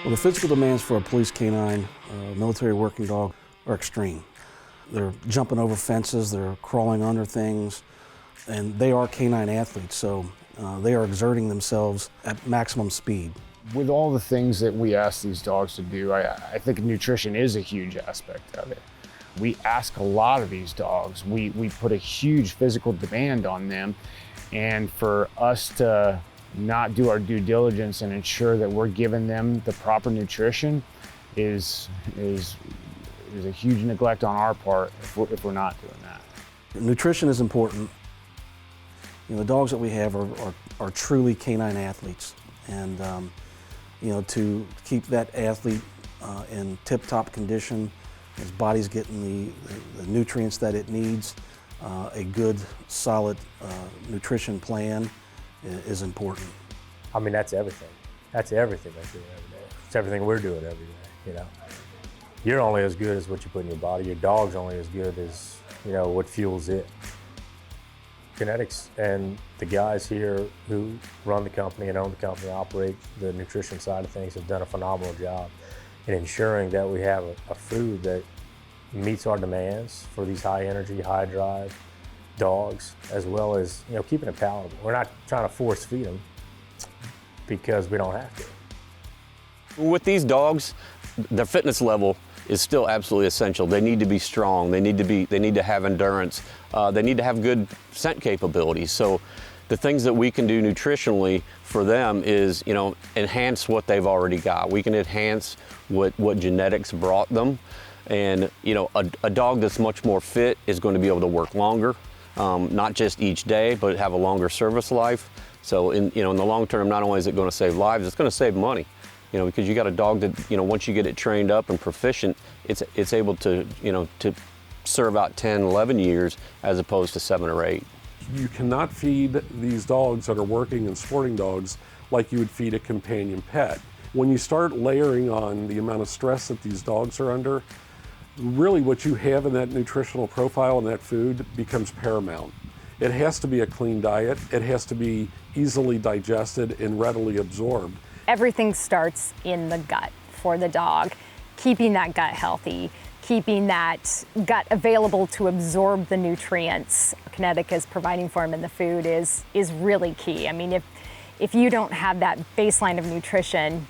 Well, the physical demands for a police canine, military working dog, are extreme. They're jumping over fences, they're crawling under things, and they are canine athletes, so they are exerting themselves at maximum speed. With all the things that we ask these dogs to do, I think nutrition is a huge aspect of it. We ask a lot of these dogs. We put a huge physical demand on them, and for us to not do our due diligence and ensure that we're giving them the proper nutrition is a huge neglect on our part if we're not doing that. Nutrition is important. You know, the dogs that we have are truly canine athletes, and you know, to keep that athlete in tip-top condition, his body's getting the nutrients that it needs, a good, solid nutrition plan is important. I mean, that's everything. That's everything I do every day. It's everything we're doing every day, you know. You're only as good as what you put in your body. Your dog's only as good as, you know, what fuels it. Kinetics and the guys here who run the company and own the company, operate the nutrition side of things, have done a phenomenal job in ensuring that we have a food that meets our demands for these high energy, high drive dogs, as well as, you know, keeping it palatable. We're not trying to force feed them because we don't have to. With these dogs, their fitness level is still absolutely essential. They need to be strong. They need to have endurance. They need to have good scent capabilities. So the things that we can do nutritionally for them is, you know, enhance what they've already got. We can enhance what genetics brought them. And, you know, a dog that's much more fit is going to be able to work longer, not just each day, but have a longer service life. So in the long term, not only is it going to save lives, it's going to save money. You know, because you got a dog that, you know, once you get it trained up and proficient, it's able to, you know, to serve out 10, 11 years as opposed to 7 or 8. You cannot feed these dogs that are working and sporting dogs like you would feed a companion pet. When you start layering on the amount of stress that these dogs are under, really what you have in that nutritional profile and that food becomes paramount. It has to be a clean diet. It has to be easily digested and readily absorbed. Everything starts in the gut for the dog. Keeping that gut healthy, keeping that gut available to absorb the nutrients Kinetic is providing for them in the food is really key. I mean, if you don't have that baseline of nutrition,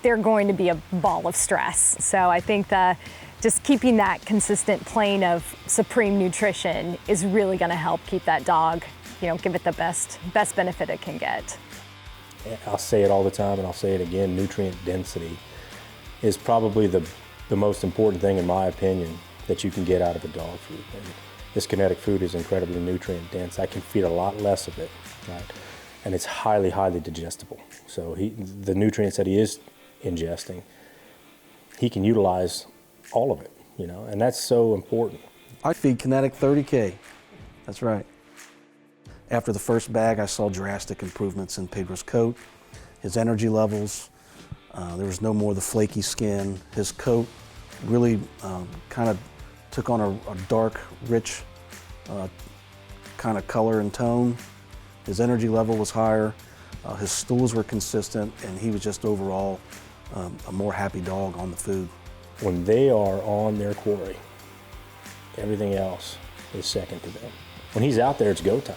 they're going to be a ball of stress. So I think just keeping that consistent plane of supreme nutrition is really going to help keep that dog, you know, give it the best benefit it can get. I'll say it all the time and I'll say it again, nutrient density is probably the most important thing, in my opinion, that you can get out of a dog food. And this Kinetic food is incredibly nutrient dense. I can feed a lot less of it, right? And it's highly, highly digestible. So the nutrients that he is ingesting, he can utilize all of it, you know, and that's so important. I feed Kinetic 30K, that's right. After the first bag, I saw drastic improvements in Pedro's coat, his energy levels. There was no more of the flaky skin. His coat really kind of took on a dark, rich kind of color and tone. His energy level was higher. His stools were consistent, and he was just overall a more happy dog on the food. When they are on their quarry, everything else is second to them. When he's out there, it's go time.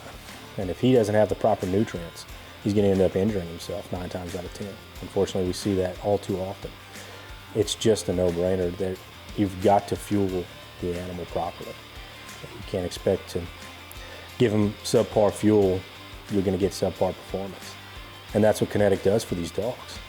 And if he doesn't have the proper nutrients, he's going to end up injuring himself 9 times out of 10. Unfortunately, we see that all too often. It's just a no-brainer that you've got to fuel the animal properly. You can't expect to give him subpar fuel, you're going to get subpar performance. And that's what Kinetic does for these dogs.